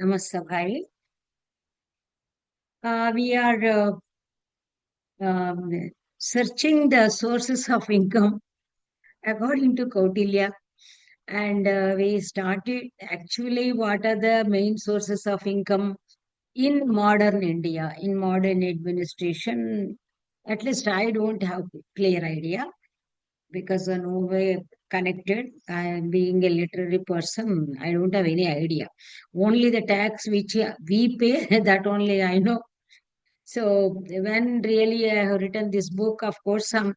Namaste, bhai. We are um, searching the sources of income according to Kautilya, and we started actually what are the main sources of income in modern India, in modern administration. At least I don't have clear idea because no way connected. I am being a literary person. I don't have any idea. Only the tax which we pay, that only I know. So when really I have written this book, of course, some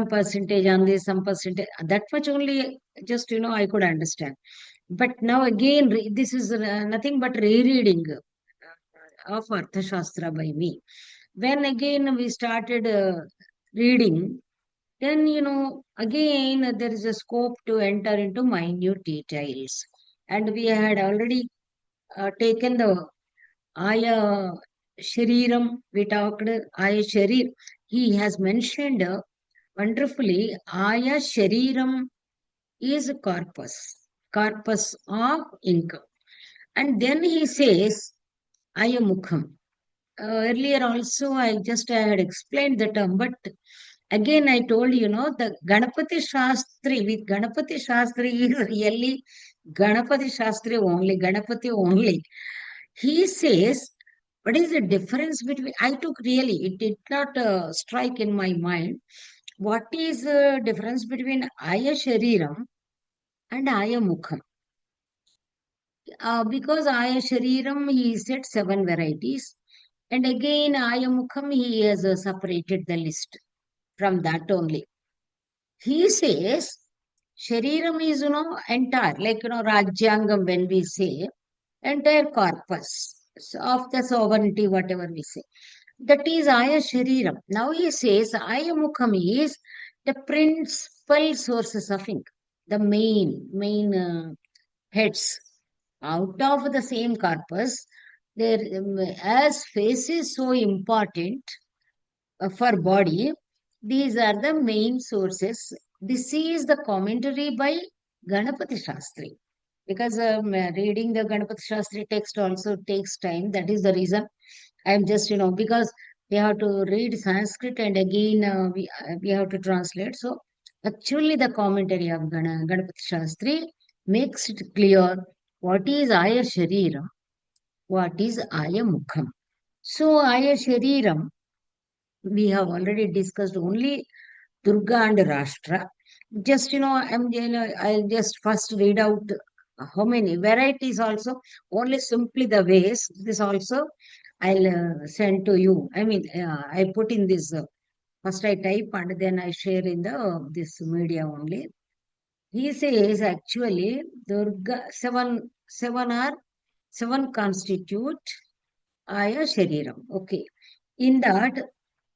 percentage on this, some percentage that much only just I could understand. But now again, this is nothing but rereading of Arthasastra by me. When again we started reading, then again there is a scope to enter into minute details, and we had already taken the Aya Shariram, we talked Aya Sharir. He has mentioned wonderfully Aya Shariram is a corpus of income. And then he says Aya Mukham. Earlier also, I had explained the term, but again I told the Ganapati Shastri with Ganapati Shastri is really Ganapati Shastri only, Ganapati only. He says, what is the difference between, I took really, it did not strike in my mind. What is the difference between Aya Shariram and Aya Mukham? Because Aya Shariram, he said seven varieties. And again, Aya Mukham, he has separated the list from that only. He says, Shariram is, entire, like, Rajyangam when we say, entire corpus of the sovereignty, whatever we say. That is Aya Shariram. Now he says Aya Mukham is the principal sources of income, the main heads. Out of the same corpus, there as face is so important for body, these are the main sources. This is the commentary by Ganapati Shastri. Because reading the Ganapati Shastri text also takes time. That is the reason I'm just, because we have to read Sanskrit and again we have to translate. So actually the commentary of Ganapati Shastri makes it clear what is Aya Shariram, what is Aya Mukham. So Aya Shariram, we have already discussed only Durga and Rashtra. Just, I'll just first read out how many varieties also, only simply the ways. This also I'll send to you. I mean, I put in this, first I type and then I share in the this media only. He says actually Durga, seven constitute Aya Shariram. Okay. In that,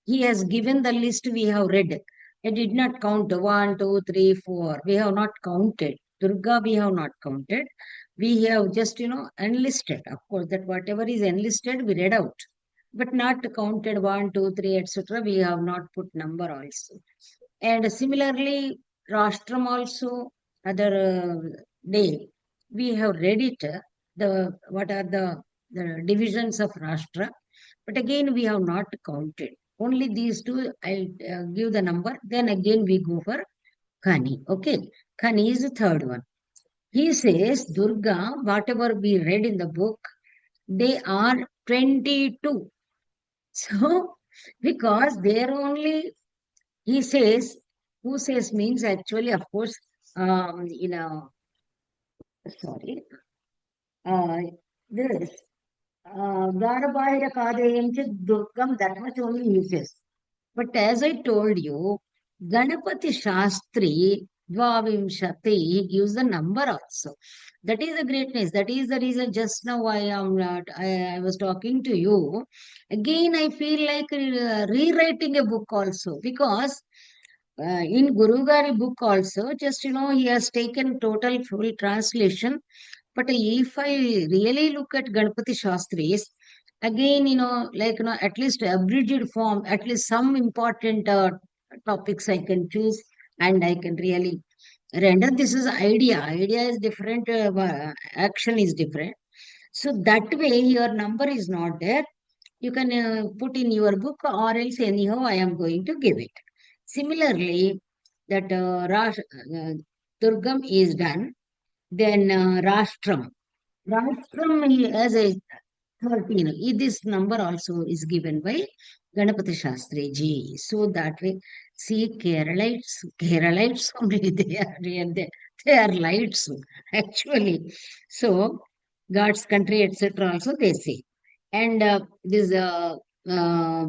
he has given the list we have read. I did not count one, two, three, four. We have not counted. Durga, we have not counted. We have just, enlisted. Of course, that whatever is enlisted, we read out. But not counted one, two, three, etc. We have not put number also. And similarly, Rashtram also, other day, we have read it. What are the divisions of Rashtra? But again, we have not counted. Only these two, I'll give the number. Then again, we go for Kani. Okay. Kani is the third one. He says, Durga, whatever we read in the book, they are 22. So, because there only, he says, who says means actually, of course, sorry, uh, this, Garabhayra Kadayam Durgam, that much only uses. But as I told you, Ganapati Shastri, Dvavimshati, he gives the number also. That is the greatness. That is the reason just now I was talking to you. Again, I feel like rewriting a book also because in Guru Gari book also, just he has taken total full translation. But if I really look at Ganapati Shastris, again, like, at least abridged form, at least some important topics I can choose and I can really render. This is idea. Idea is different, action is different. So that way your number is not there. You can put in your book, or else anyhow I am going to give it. Similarly, that Durgam is done. Then Rashtram. Rashtram as a 13. This number also is given by Ganapati Shastri ji. So that way, see, Keralites only, they are lights actually. So, God's country, etc. also they say. And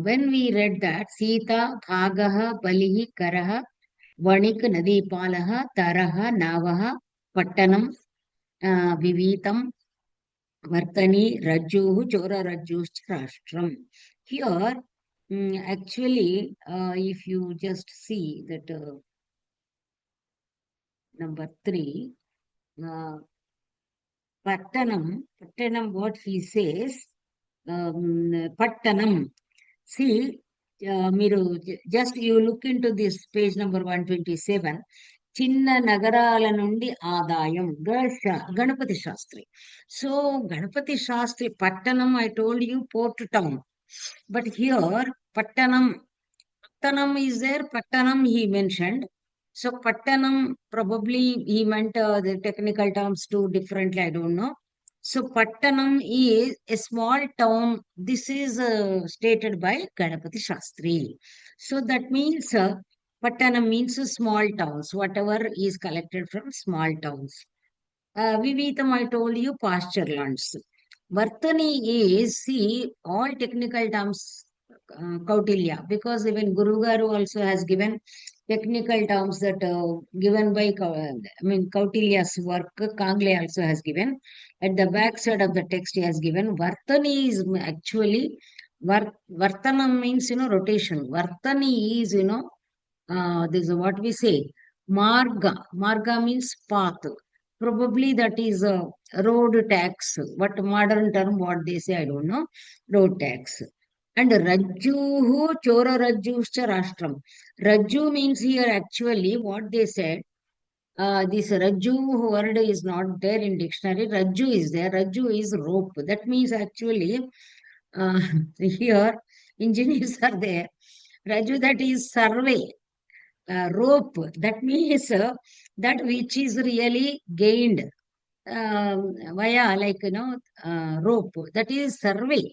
when we read that, Sita, Bhagaha, Balihi, Karaha, Vanik, Nadipalaha, Taraha, Navaha, Pattanam, Vivitam, Vartani, Rajuhu, Chora Rajush, Rashtram. Here, actually, if you just see that number 3, uh, Pattanam, what he says, Pattanam. See, just you look into this page number 127. చిన్న నగరాల నుండి ఆదాయం Ganapati Sastry. So Ganapati Sastry పట్టణం, I told you port town, but here Pattanam, is there, Pattanam he mentioned. So Pattanam, probably he meant the technical terms too differently, I don't know. So Pattanam is a small town. This is stated by Ganapati Shastri. So that means Pattanam means small towns, whatever is collected from small towns. Vivitam, I told you, pasture lands. Vartani is, see, all technical terms, Kautilya, because even Guru Garu also has given technical terms that given by, Kautilya's work, Kangle also has given. At the back side of the text, he has given. Vartani is actually, Vartanam means, rotation. Vartani is, this is what we say. Marga means path. Probably that is a road tax. What modern term, what they say, I don't know. Road tax. And Rajjuhu Chora Rajjuscha Rastram. Rajju means here actually what they said. This Rajju word is not there in dictionary. Rajju is there. Rajju is rope. That means actually uh, here engineers are there. Raju, that is survey. Rope, that means that which is really gained via, like, rope, that is survey.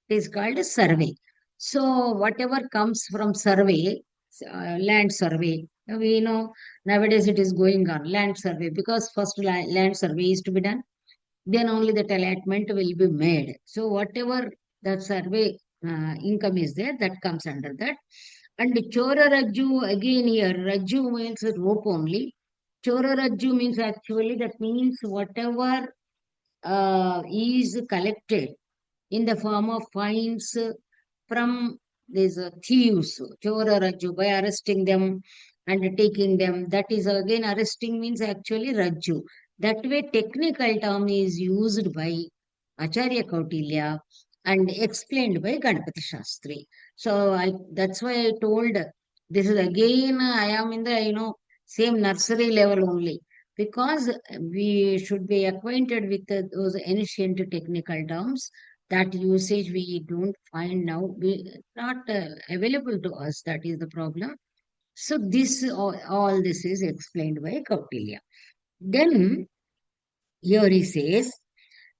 It is called a survey. So whatever comes from survey, land survey, we know nowadays it is going on land survey, because first land survey is to be done, then only that allotment will be made. So whatever that survey income is there, that comes under that. And Chora Rajju, again here, Rajju means rope only. Chora Rajju means actually, that means whatever is collected in the form of fines from these thieves, Chora Rajju, by arresting them and taking them. That is again, arresting means actually Rajju. That way, technical term is used by Acharya Kautilya and explained by Ganapati Shastri. So that's why I told this is again, I am in the, same nursery level only, because we should be acquainted with those ancient technical terms. That usage we don't find now, not available to us. That is the problem. So this, all this is explained by Kautilya. Then here he says,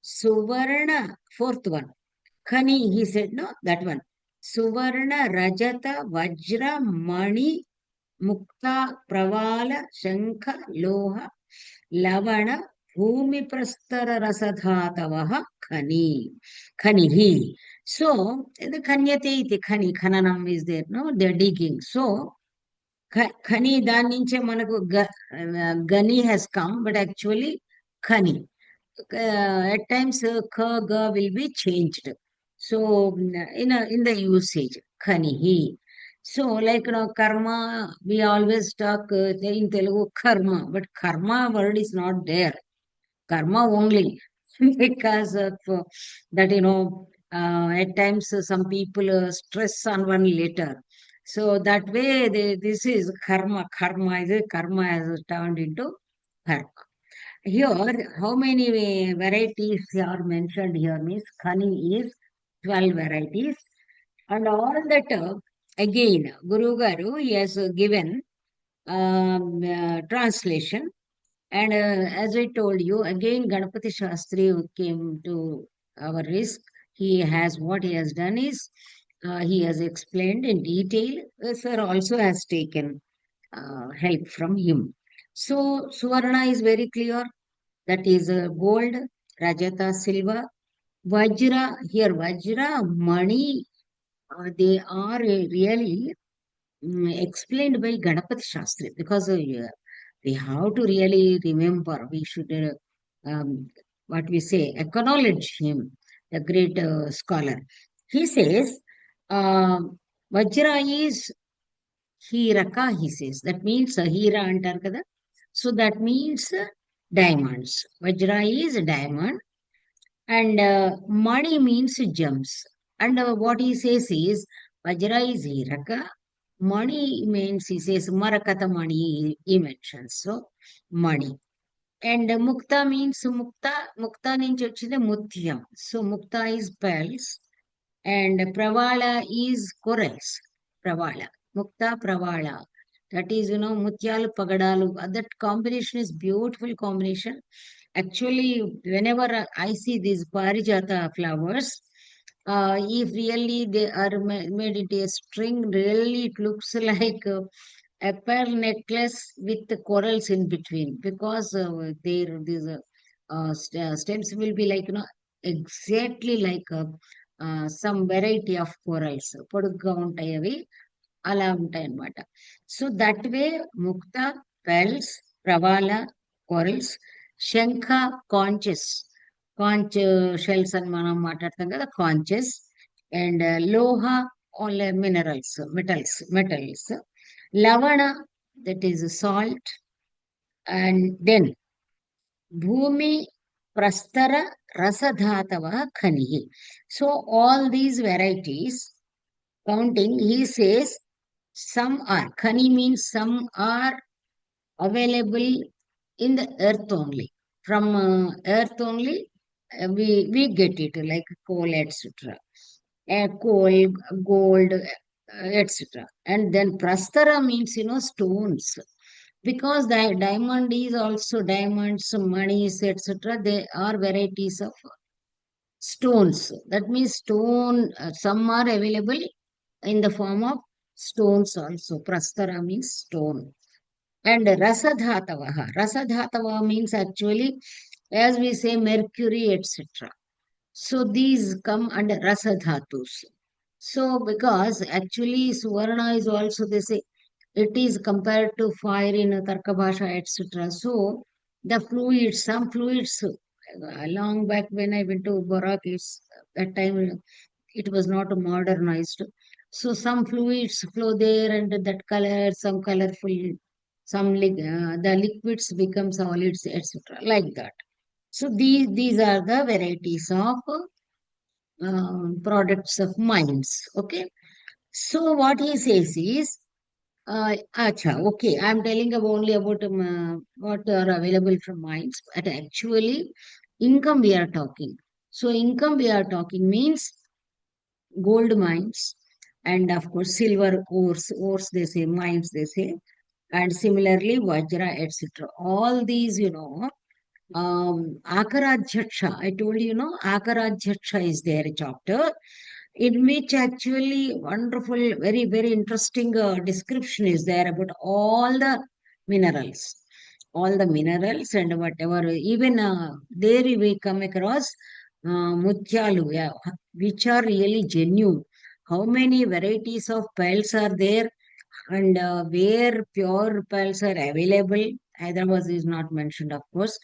Suvarna, fourth one. Khani, he said, no, that one. Suvarna, Rajata, Vajra, Mani, Mukta, Pravala, Shankha, Loha, Lavana, Bhumi Prastara Rasadhatavaha, Khani. Khanihi. So, the Khanyate iti Khani, Khananam is there, no? They're digging. So, Khani, దాని నుంచే మనకు Gani has come, but actually Khani. At times kha ga will be changed. So in the usage, khanihi. So like, karma, we always talk in Telugu karma, but karma word is not there. Karma only, because of that, at times some people stress on one letter. So that way, this is karma. Karma has turned into karma. here, how many varieties are mentioned here means honey is 12 varieties. And all that, again, Guru Garu, he has given translation. And as I told you, again, Ganapati Shastri came to our risk. He has, what he has done is, he has explained in detail. Sir also has taken help from him. So, Suvarna is very clear. That is gold, Rajata, silver, Vajra. Here, Vajra, money, they are really explained by Ganapati Shastri because we have to really remember, we should, what we say, acknowledge him, the great scholar. He says, Vajra is Hiraka, he says. That means Hira antar kada. So that means diamonds. Vajra is diamond and Mani means gems. And what he says is Vajra is Hiraka. Mani means he says Marakata Mani he mentions. So Mani. And Mukta means Mukta. Mukta means actually Mutyam. So Mukta is pearls. And Pravala is corals. Pravala. Mukta Pravala. That is, Mutyalu Pagadalu. That combination is beautiful combination. Actually, whenever I see these Parijata flowers, if really they are made into a string, really it looks like a pearl necklace with the corals in between because these stems will be like, exactly like some variety of corals. పొడుగ్గా ఉంటాయి అవి అలా ఉంటాయి అన్నమాట. So that way ముక్త, Phelps, ప్రవాల, corals, శంఖ, కాంచెస్, conch shells అని మనం మాట్లాడతాం కదా, కాంచెస్, అండ్ లోహ, ఆల్ మెటల్స్, లవణ, that is salt, and then భూమి, ప్రస్తర, రసధాతవ, ఖని. So all these varieties counting, he says some are. Khani means some are available in the earth only. From earth only, we get it, like coal, etc. Coal, gold, etc. And then prastara means, stones. Because the diamond is also diamonds, monies, etc. They are varieties of stones. That means stone, some are available in the form of stones also. Prastara means stone. And rasadhatavaha. Rasadhatava means actually, as we say, mercury, etc. So these come under rasadhatus. So because actually Suvarna is also, they say, it is compared to fire in Tarka Bhasha, etc. So the fluids, some fluids, long back when I went to Barak, that time it was not modernized. So some fluids flow there and that color, some colorful, the liquids become solids, etc. Like that. So these are the varieties of products of mines. Okay. So what he says is, okay, I'm telling only about what are available from mines, but actually income we are talking. So income we are talking means gold mines and of course silver ores they say, mines they say, and similarly Vajra, etc. All these, Akaradhyaksha, I told you, Akaradhyaksha is there a chapter in which actually wonderful, very, very interesting description is there about minerals, all the minerals and whatever, even there we come across Mutyalu, yeah, which are really genuine. How many varieties of pearls are there and where pure pearls are available? Hyderabad is not mentioned, of course.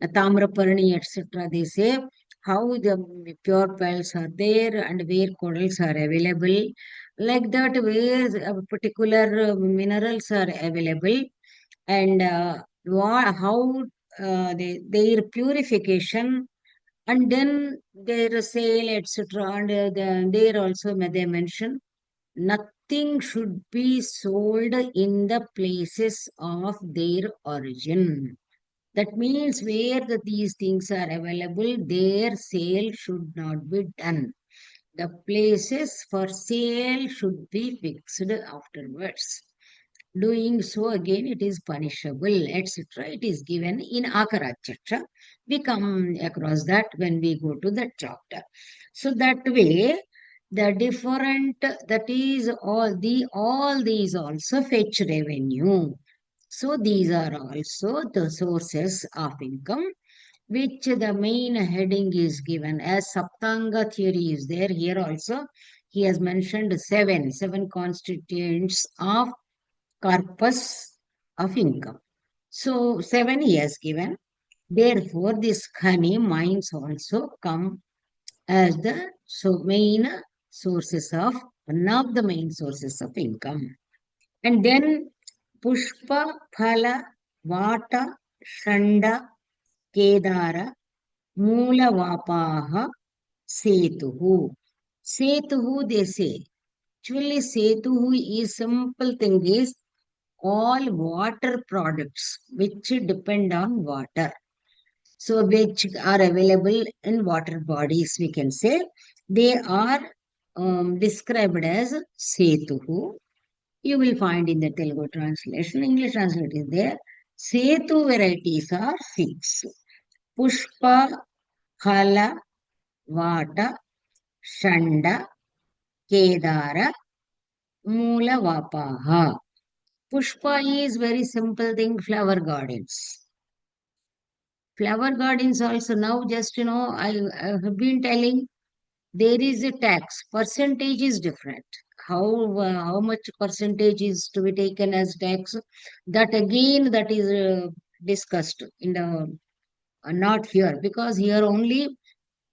Tamraparni, etc. They say how the pure pearls are there and where corals are available. Like that, where particular minerals are available and how their purification and then their sale, etc. And there also they mention nothing should be sold in the places of their origin. That means where these things are available, their sale should not be done. The places for sale should be fixed afterwards. Doing so again, it is punishable, etc. It is given in Akarachacha. We come across that when we go to that chapter. So that way, the different, that is all these also fetch revenue. So these are also the sources of income, which the main heading is given as Saptanga theory is there. Here also, he has mentioned seven constituents of corpus of income. So seven he has given. Therefore, this khani mines also come as the main sources of one of the main sources of income. And then Pushpa, Phala, Vata, Shanda, Kedara, Mula Vapaha, Setuhu. Setuhu, they say. Actually, Setuhu is simple thing is all water products which depend on water. So, which are available in water bodies, we can say. They are described as Setuhu. You will find in the Telugu translation, English translation is there. Setu varieties are six. Pushpa, Khala, Vata, Shanda, Kedara, Mula Vapaha. Pushpa is very simple thing, flower gardens. Flower gardens also now just, I have been telling there is a tax. Percentage is different. How much percentage is to be taken as tax? That again, that is discussed in the, not here, because here only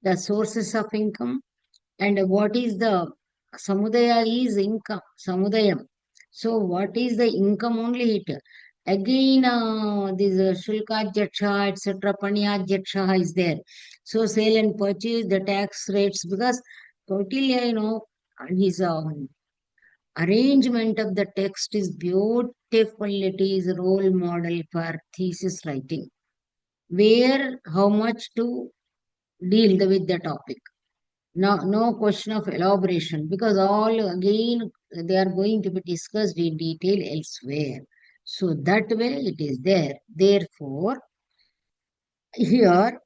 the sources of income. And what is the samudaya is income, samudayam. So what is the income only it? Again, this shulkajaksha, etc., panyajaksha is there. So sale and purchase, the tax rates, because Kautilya, his arrangement of the text is beautiful. It is a role model for thesis writing, where how much to deal with the topic. No question of elaboration, because all again they are going to be discussed in detail elsewhere. So that way it is there. Therefore, here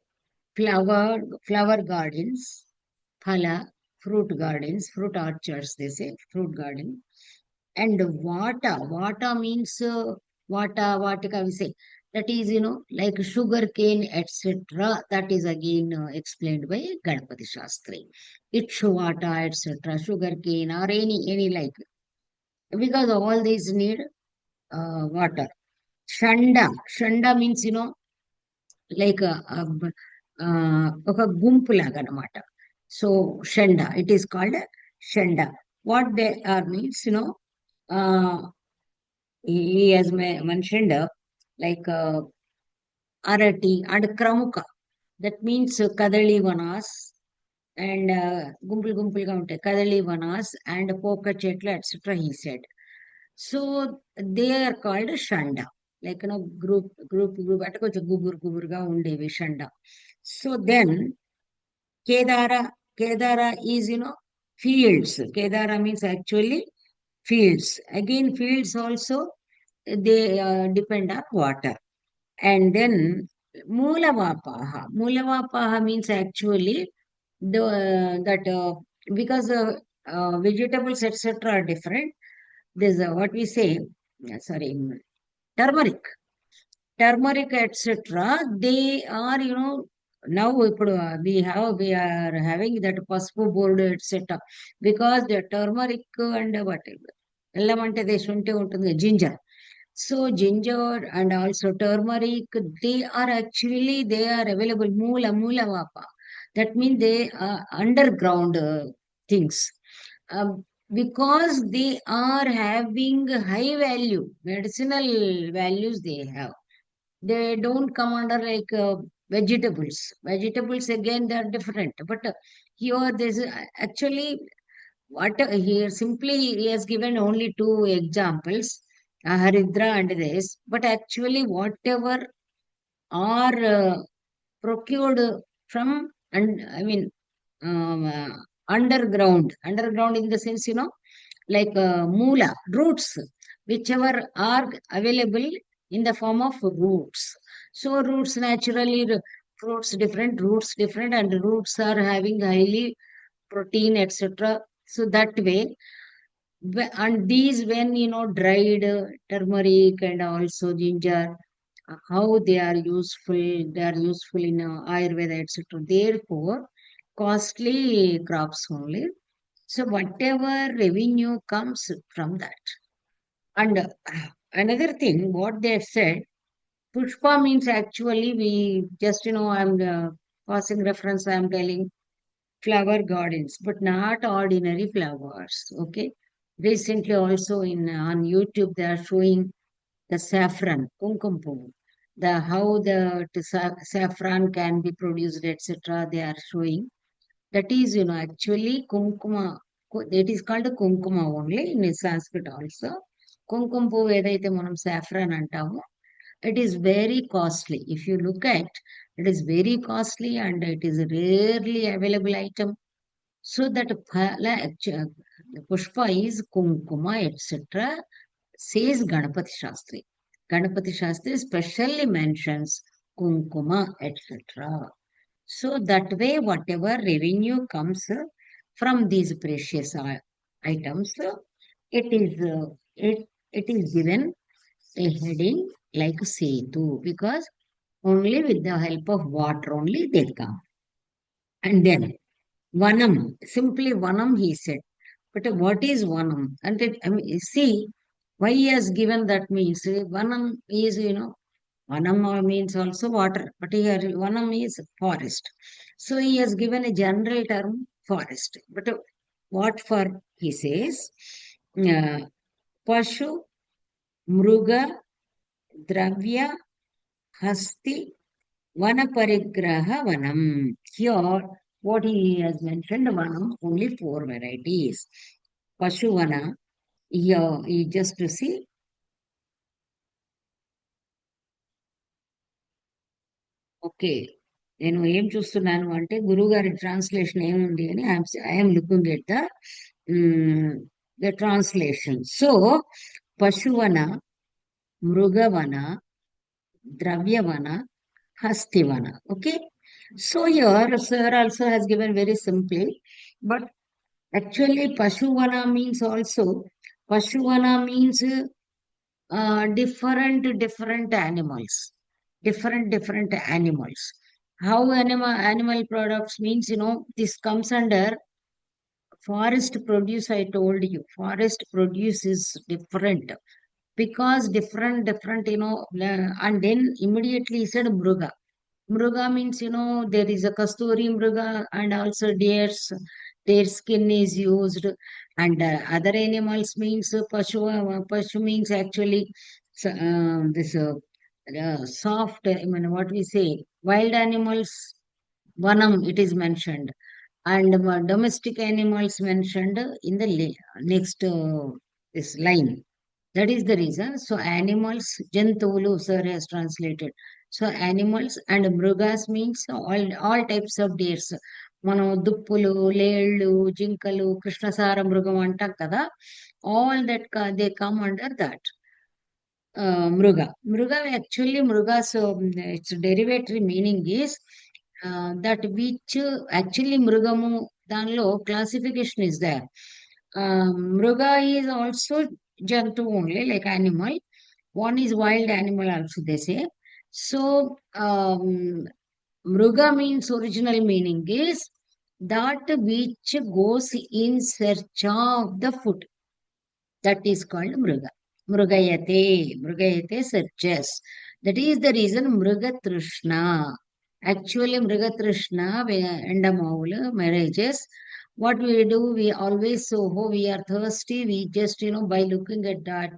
flower gardens, phala, fruit gardens, fruit orchards, they say, fruit garden. And vata means vatika we say. That is, like sugar cane, etc. That is again explained by Ganapati Shastri. Vata, etc. Sugar cane or any like. Because all these need water. Shanda means, like ఒక గుంపు లాగా అన్నమాట. So Shanda, it is called Shanda. What they are means, uh, he has mentioned like Arati and Kramuka. That means Kadali Vanas and Gumpul Gumpulga untayi. Kadali Vanas and Poka Chetla, etc. He said. So they are called Shanda. Like, group, అంటే కొంచెం గుబురుగా ఉండేవి Shanda. So then Kedara is, fields. Kedara means actually fields. Again, fields also, they depend on water. And then Mulavapaha means actually that because vegetables, etc. are different. There's what we say, sorry, turmeric. Turmeric, etc. They are, now we are having that pasupu board, etc. Because the turmeric and whatever, ellamante they shunte untundi ginger. So ginger and also turmeric, they are available moola vapa. That means they are underground things. Um, because they are having high value, medicinal values they have. They don't come under like vegetables. Vegetables again they are different. But here there's actually what here simply he has given only two examples, Haridra and this. But actually whatever are procured from, and I mean, um, uh, underground in the sense, like moola, roots, whichever are available in the form of roots. So roots naturally, roots different, and roots are having highly protein, etc. So that way, and these when dried turmeric and also ginger, how they are useful in Ayurveda, etc. Therefore, costly crops only. So whatever revenue comes from that. And another thing, what they said, Pushpa means actually we just, I'm passing reference, I'm telling flower gardens, but not ordinary flowers. Okay. Recently also in on YouTube, they are showing the saffron, kumkum, the how saffron can be produced, etc. They are showing. That is, actually kumkuma. It is called kumkuma only in Sanskrit also. కుంకుమ పువ్వు ఏదైతే మనం saffron అంటామో, it is very costly. If you look at, it is very costly and it is rarely available item. So that Pushpa is Kumkuma, etc., says Ganapati Shastri. Ganapati Shastri specially mentions Kumkuma, etc. So that way, whatever revenue comes from these precious items, it is given a heading like Setu, because only with the help of water only they come. And then Vanam, simply Vanam, he said. But what is Vanam? And I mean, see, why he has given that means Vanam is, Vanam means also water, but here Vanam is forest. So he has given a general term forest. But what for, he says, uh, Pashu, Mruga, Dravya, Hasti, Vanaparigraha Vanam. Here, what he has mentioned, Vanam, only four varieties. Pashuvana, here, you just to see, okay. నేను ఏం చూస్తున్నాను అంటే, గురువుగారి translation ఏముంది అని I'm looking at the translation. So, పశువన, మృగవన, ద్రవ్యవన, హస్తివన. Okay? So here, sir also has given very simply, but actually Pashuvana means also, Pashuvana means different animals, different animals. How animal products means, this comes under forest produce. I told you, forest produce is different, because different, and then immediately he said mruga. Mruga means, there is a kasturi mruga, and also deers, their skin is used. And other animals means pashu means actually this soft, I mean, what we say, wild animals, vanam, it is mentioned. And domestic animals mentioned in the next this line. That is the reason. So animals, jantuvulu, sir has translated. So animals and mrugas means all types of deers. మనం దుప్పులు, లేళ్ళు, జింకలు, కృష్ణసార మృగం అంటాం కదా, all that they come under that. Mruga. Mruga, actually, Mruga, so its derivatory meaning is that which actually Mrugamu, danlo classification is there. Mruga is also Jantu only, like animal. One is wild animal also, they say. So, Mruga means original meaning is that which goes in search of the food. That is called Mruga. Mrugayate searches. That is the reason Mrugatrishna. Actually, Mrugatrishna, Endamaula, marriages. What we do, we always so, oh, we are thirsty. We just, by looking at that,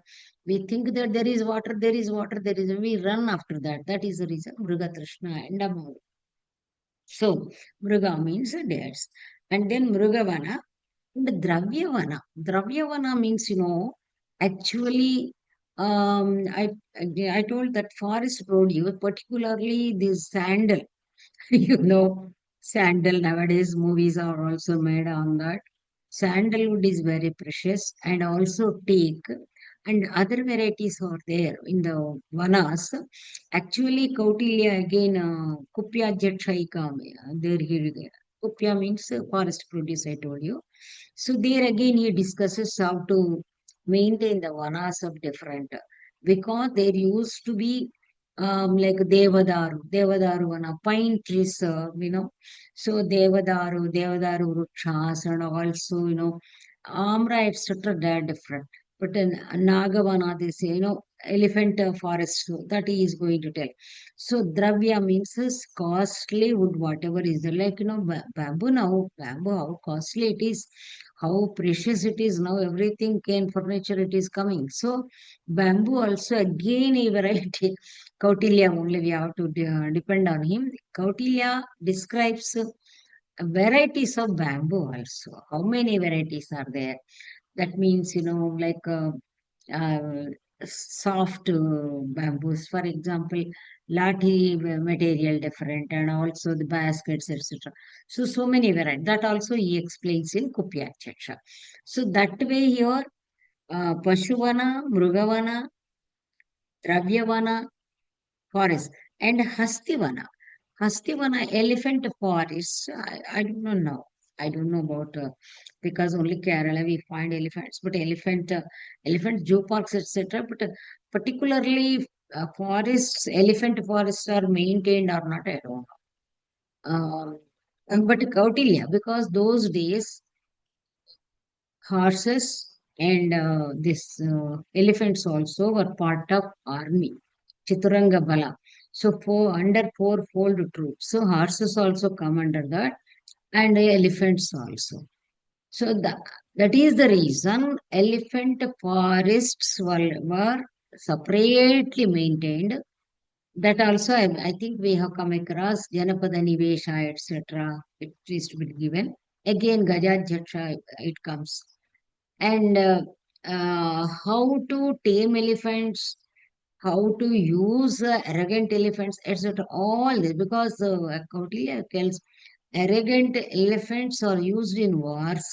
we think that there is water, we run after that. That is the reason Mrugatrishna, Endamaula. So, Mruga means deers. And then Mrugavana and Dravyavana. Dravyavana means, actually, I told that forest produce, particularly this sandal. You know, sandal nowadays movies are also made on that. Sandalwood is very precious, and also teak and other varieties are there in the vanas. Actually, Kautilya again, Kupya Jatshaika, there he, Kupya means forest produce, I told you. So there again he discusses how to maintain the vanas of different, because there used to be like Devadaru vana, pine trees, so Devadaru Vrukshas, and also, Amra, etc. They are different. But in Nagavana, they say, elephant forest, so that he is going to tell. So Dravya means is costly wood, whatever is there. Like, bamboo, how costly it is, how precious it is now, everything can furniture it is coming. So bamboo also again a variety. Kautilya only we have to depend on him. Kautilya describes varieties of bamboo also. How many varieties are there? That means, like uh, soft bamboos, for example, lathi material different, and also the baskets, etc. So many varieties. That also he explains in Kupya Chaksha. So that way here, Pashuvana, Mrugavana, Dravyavana, forest, and Hastivana. Hastivana, elephant forest. I do not know. I don't know about because only Kerala we find elephants, but elephant zoo parks, etc. But particularly forests, elephant forests are maintained or not, I don't know. But Kautilya, because those days horses and this elephants also were part of army, Chituranga Bala. So under fourfold troops. So horses also come under that, and elephants also. So that is the reason elephant forests were separately maintained. That also, I think we have come across Janapada Nivesha, etc. It is to be given. Again, Gajajatsha, it comes. And how to tame elephants, how to use arrogant elephants, etc. All this, because Kautilya tells arrogant elephants are used in wars,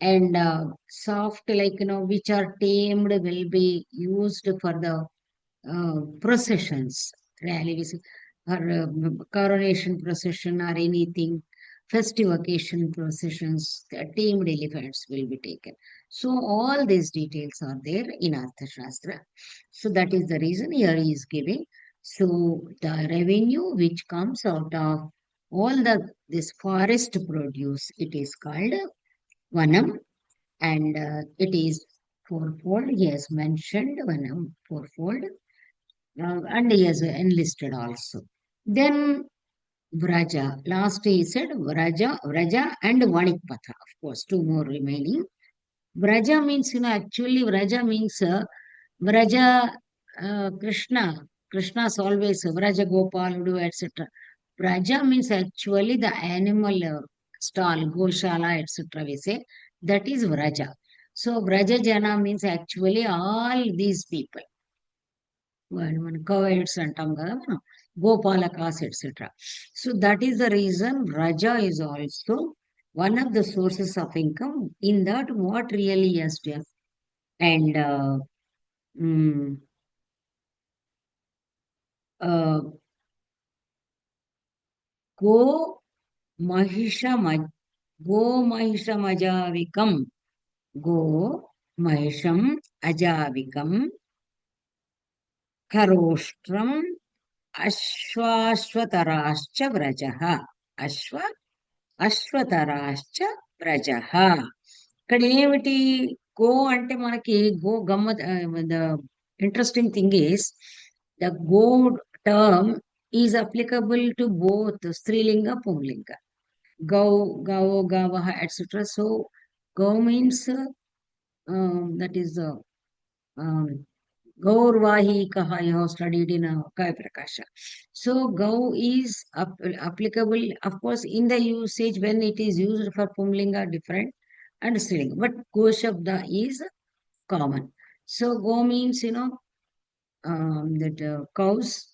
and soft, like, which are tamed, will be used for the processions, rallies, or coronation procession, or anything, festive occasion processions, the tamed elephants will be taken. So all these details are there in Arthashastra. So that is the reason here he is giving. So the revenue which comes out of all this forest produce, it is called vanam, and it is fourfold. He has mentioned vanam fourfold, and he has enlisted also. Then Vraja. Last he said Vraja and Vanikpatha. Of course, two more remaining. Vraja means, actually Vraja means Vraja Krishna. Krishna's always Vraja Gopaludu, etc. Vraja means actually the animal stall, Goshala, etc. We say that is Vraja. So Vraja Jana means actually all these people. One coeds అంటాం కదా మనం, గోపాలకాస్ etc. So that is the reason Raja is also one of the sources of income. In that, what really has done, and mm, uh, go mahisha go mahisha majavikam, go mahisham ajavikam karoštram అశ్వాశ్వతరాశ్చ వ్రజః. అశ్వ అశ్వతరాశ్చ వ్రజః. ఇక్కడ ఏమిటి, go అంటే మనకి గో గమ్మత్. The interesting thing is the గో term is applicable to both స్త్రీలింగ పుంలింగ. గౌ, గవో, గవః, ఎట్సెట్రా. సో గౌ means that is Gaurvahikaha, you have studied in Kaya Prakasha. So Gau is applicable, of course, in the usage when it is used for Pumlinga different and Strilinga. But Go Shabda is common. So go means, that cows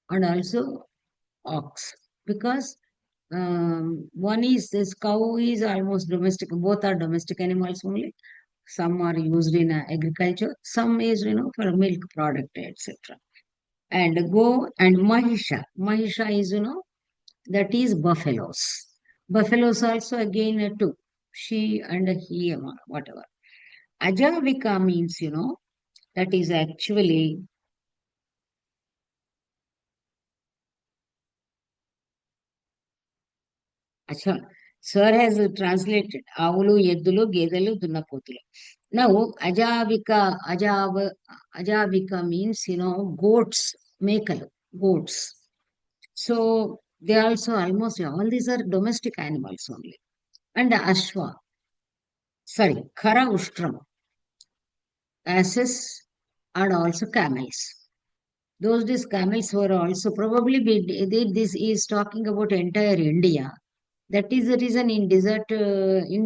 and also ox, because one is this cow is almost domestic, both are domestic animals only. Some are used in agriculture, some is, for milk product, etc. And go and Mahisha is, that is buffaloes. Buffaloes also again two, she and he, whatever. Ajavika means, that is actually, acha, sir has translated ఆవులు ఎద్దులు గేదెలు దున్నపోతులు. Now ajavika means, goats, మేకలు, goats. So they also almost all these are domestic animals only. And ashwa, sorry, khara ushtram, asses, and also camels. Those days camels were also probably this is talking about entire India. That is the reason in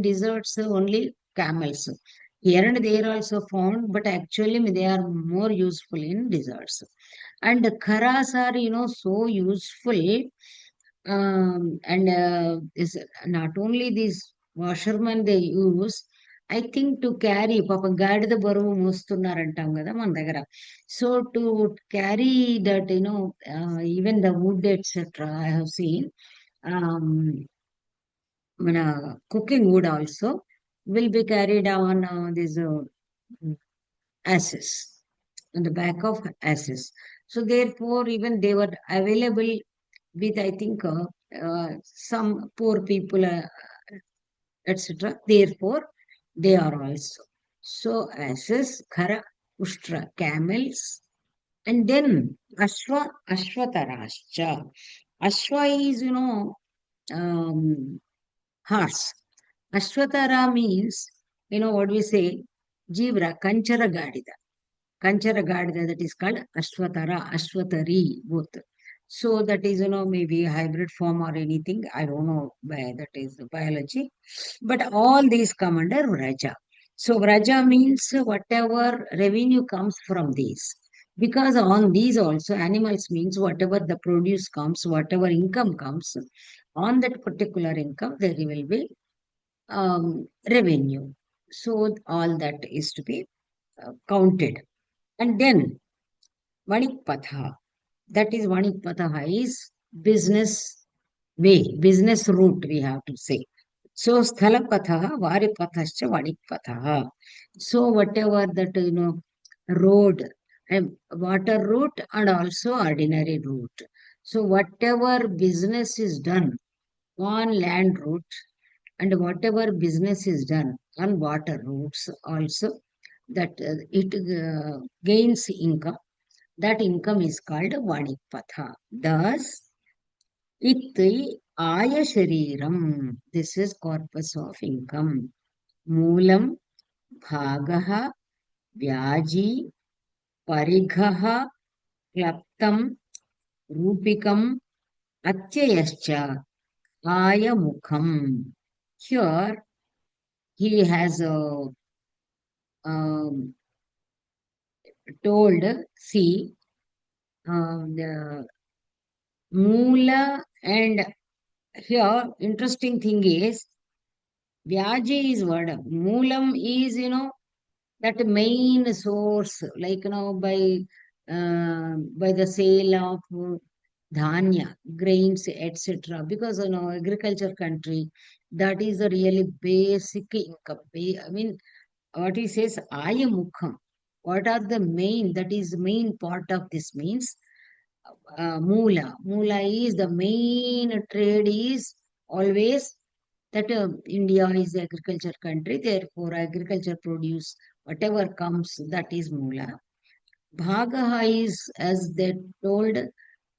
deserts only camels. Here and there also found, but actually they are more useful in deserts. And kharas are, so useful. And is not only these washermen they use, I think to carry పాపం గాడిద బరువు మోస్తున్నారంటాం కదా మన దగ్గర. So to carry that, even the wood, etc. I have seen. Um, మన cooking wood also will be carried on these asses, on the back of asses. So therefore, even they were available with, I think, some poor people, etc. Therefore, they are also. So asses, khara, ushtra, camels, and then ashwatarascha. Ashwa is, um, horse. Ashwatara means, what we say, Jivra, Kanchara Gadida. Kanchara Gadida, that is called Ashwatara, Ashwatari, both. So that is, maybe a hybrid form or anything. I don't know where that is biology. But all these come under Vraja. So Vraja means whatever revenue comes from these. Because on these also animals means whatever the produce comes, whatever income comes, on that particular income there will be revenue. So all that is to be counted. And then Vanikpatha, that is Vanikpatha is business way, business route, we have to say. So Sthalapatha, Varipathascha Vanikpatha. So whatever that, road and water route and also ordinary route. So whatever business is done on land route and whatever business is done on water routes also, that it gains income, that income is called vanikpatha. Thus iti aya shariram, this is corpus of income. Moolam, bhagaha, vyaji, parighaha, klaptam, rupikam, atyayascha, aya mukham. Here he has um, told, see, the Moola, and here interesting thing is Vyaji is word. Moolam is, that main source, like, by the sale of dhanya, grains, etc. Because, agriculture country, that is a really basic income. I mean, what he says, ayamukham. What are the main, that is main part of this means Moola. Moola is the main trade is always that India is agriculture country, therefore agriculture produce whatever comes, that is Moola. Bhagaha is, as they told,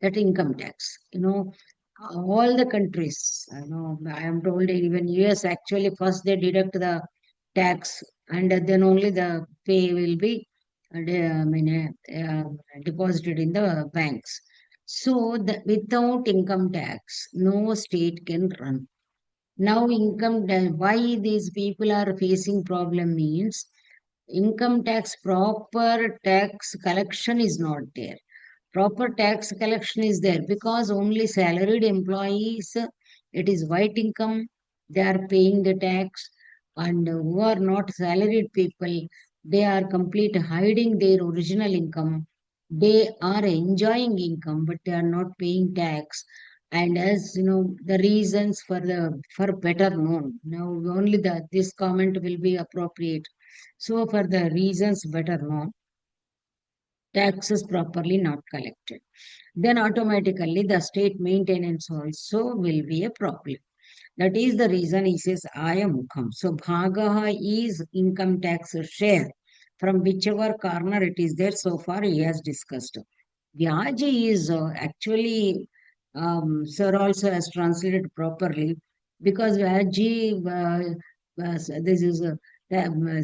that income tax. All the countries, I am told even US actually first they deduct the tax and then only the pay will be deposited in the banks. So without income tax, no state can run. Now why these people are facing problem means income tax, proper tax collection is not there. Proper tax collection is there because only salaried employees, it is white income, they are paying the tax, and who are not salaried people, they are complete hiding their original income. They are enjoying income, but they are not paying tax. And as you know, the reasons for better known. Now only this comment will be appropriate. So for the reasons better known, taxes properly not collected, then automatically the state maintenance also will be a problem. That is the reason he says Ayamukam. So Bhagaha is income tax share from whichever corner it is there. So far he has discussed. Vyaji is actually, sir also has translated properly because Vyaji, this is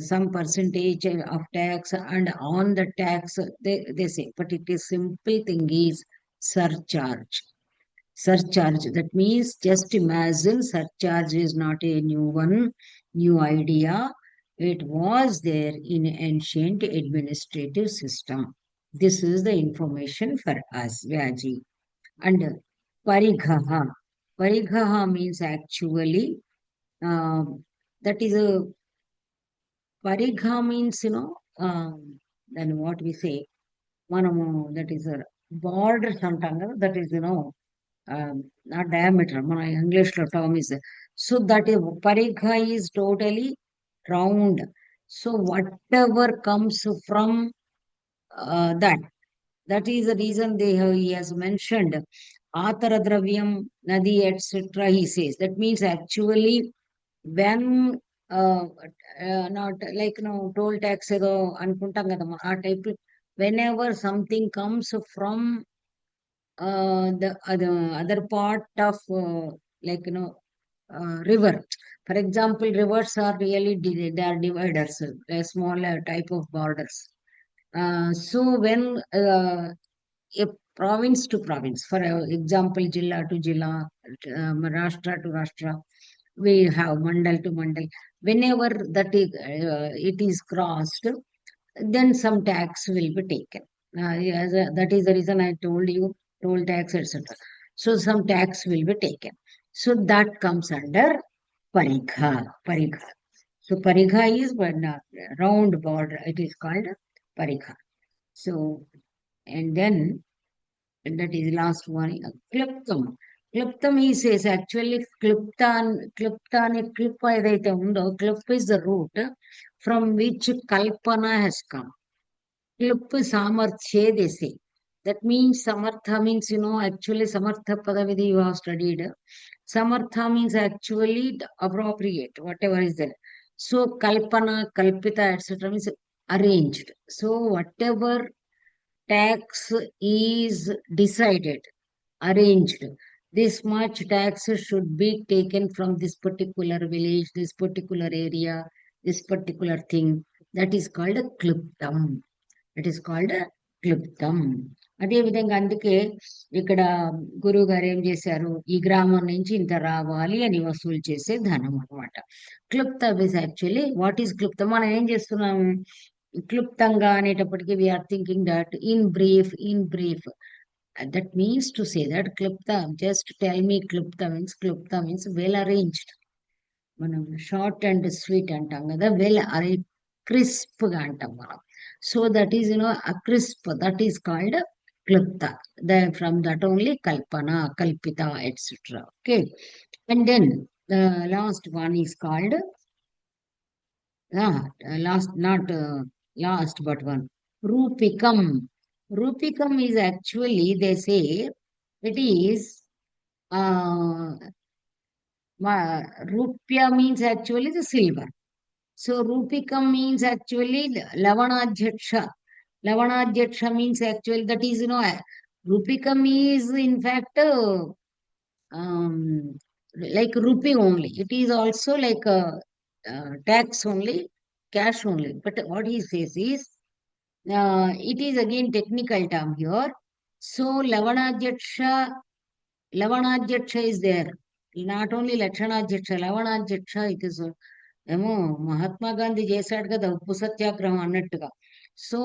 some percentage of tax and on the tax, they say, but it is simple thing is surcharge. Surcharge. That means just imagine surcharge is not a new one, new idea. It was there in ancient administrative system. This is the information for us, Vyaji. And parighaha. Parighaha means actually, that is a parigha means, then what we say, మనము that is a borders అంటాం కదా, that is, not diameter, మన English లో term is, so that is, parikha is totally round. So whatever comes from that, that is the reason he has mentioned Athara Dravyam, Nadi, etc. He says that means actually when not like toll tax ఏదో అనుకుంటాం కదా ఆ type, whenever something comes from the other part of like river. For example, rivers are really they are dividers, a smaller type of borders. So when a province to province, for example, Jilla to Jilla, Rashtra to Rashtra, we have Mandal to Mandal. Whenever it is crossed, then some tax will be taken. Yes, that is the reason I told you toll tax, etc. So some tax will be taken. So that comes under parikha. Parikha. So parikha is one round border. It is called parikha. So and then and that is last one. Kliptam. Kliptam he says actually klip ఏదైతే ఉందో, klip is the root from which kalpana has come. Klip samarthye they say. That means samartha means, actually samartha padavidhi you have studied. Samartha means actually the appropriate, whatever is there. So kalpana, kalpita, etc. means arranged. So whatever tax is decided, arranged. This much tax should be taken from this particular village, this particular area, this particular thing. That is called a kliptam. It is called a క్లుప్తం. అదేవిధంగా అందుకే ఇక్కడ గురువు గారు ఏం చేశారు, ఈ గ్రామం నుంచి ఇంత రావాలి అని వసూలు చేసే ధనం అనమాట. క్లుప్తం ఇస్ యాక్చువల్లీ వాట్ ఈస్ క్లుప్తం. మనం ఏం చేస్తున్నాము క్లుప్తంగా అనేటప్పటికీ we are thinking that in brief that means to say that klipta, just tell me klipta means well arranged. మనం షార్ట్ అండ్ స్వీట్ అంటాం కదా, వెల్ అరే క్రిస్ప్ గా అంటాం మనం. So that is a crisp, that is called క్లుప్త. ఫ్రమ్ దట్ ఓన్లీ కల్పన, కల్పిత, etcetera. Okay. And then the last one is called last not last but one, rupikam. Rupikam is actually, they say, it is uh, rupya means actually the silver. So rupikam means actually lavanadhyaksha. Lavanadhyaksha means actually that is, rupikam is in fact um, like rupee only. It is also like a tax only, cash only. But what he says is, it is again technical term here. So Lavanadhyaksha is there. Not only Lakshanadhyaksha, Lavanadhyaksha it is. ఏమో మహాత్మా గాంధీ చేశాడు కదా ఉప్పు సత్యాగ్రహం అన్నట్టుగా. So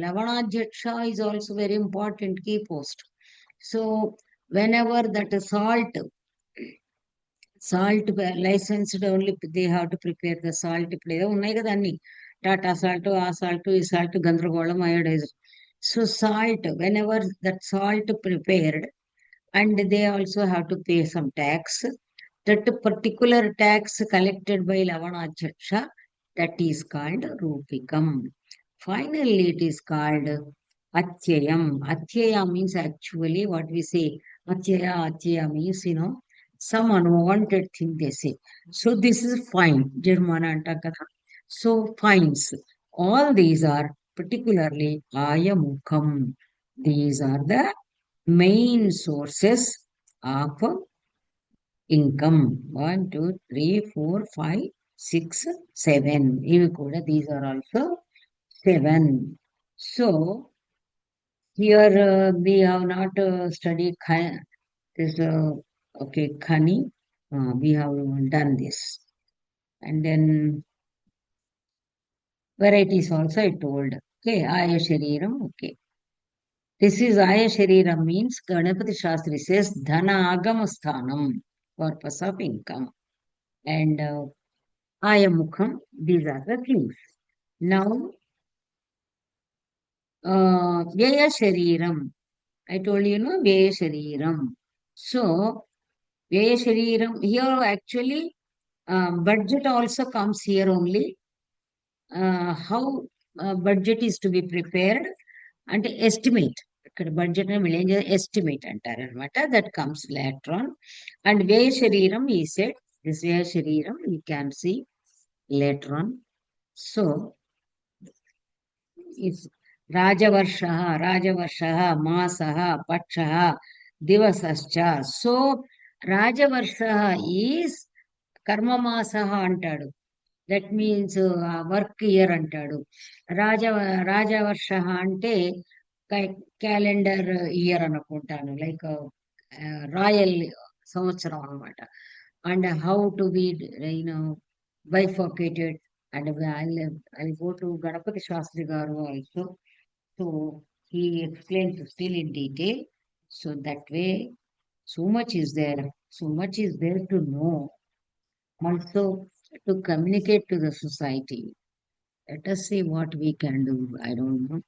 లవణాధ్యక్ష is also very important key post. So whenever that salt licensed only they have to prepare the salt. ఇప్పుడు ఏదో ఉన్నాయి కదా అన్ని, టాటా సాల్ట్, ఆ సాల్ట్, ఈ సాల్ట్, గందరగోళం, iodise. So salt, whenever that salt prepared, and they also have to pay some tax. That particular tax collected by Lavanachaksha, that is called Rupikam. Finally, it is called Atyayam. Atyaya means actually what we say. Atyaya means, some unwanted thing they say. So this is fine. Jermana antakada. So fines. All these are particularly Ayamukam. These are the main sources of income. 1, 2, 3, 4, 5, 6, 7. ఇవి కూడా these are also 7. So here we have not studied this okay khani. We have done this, and then varieties also I told. Okay, Aya Shariram. Okay, this is Aya Shariram means Ganapati Shastri says Dhana Agama Sthanam, purpose of income, and Ayamukham, these are the things. Now, Vyaya Shariram. I told you, no, Vyaya Shariram. So, Vyaya Shariram, here actually, budget also comes here only. How budget is to be prepared and estimate. ఇక్కడ budget ఏం estimate అంటారు అనమాట. That comes later on. And వ్యయ శరీరం ఈ సెట్ this వ్యయ శరీరం you can see later on. So is Rajavarshah, Masah, Pachah, Divasascha. So, Rajavarshah is Karma Masaha antadu. That means work year antadu. Rajavarshah ante calendar year అనుకుంటాను, like royal సంవత్సరం అనమాట. And how to be bifurcated, and I'll go to Ganapati Shastri Garu also. So he explains still in detail. So that way, so much is there to know, also to communicate to the society. Let us see what we can do. I don't know.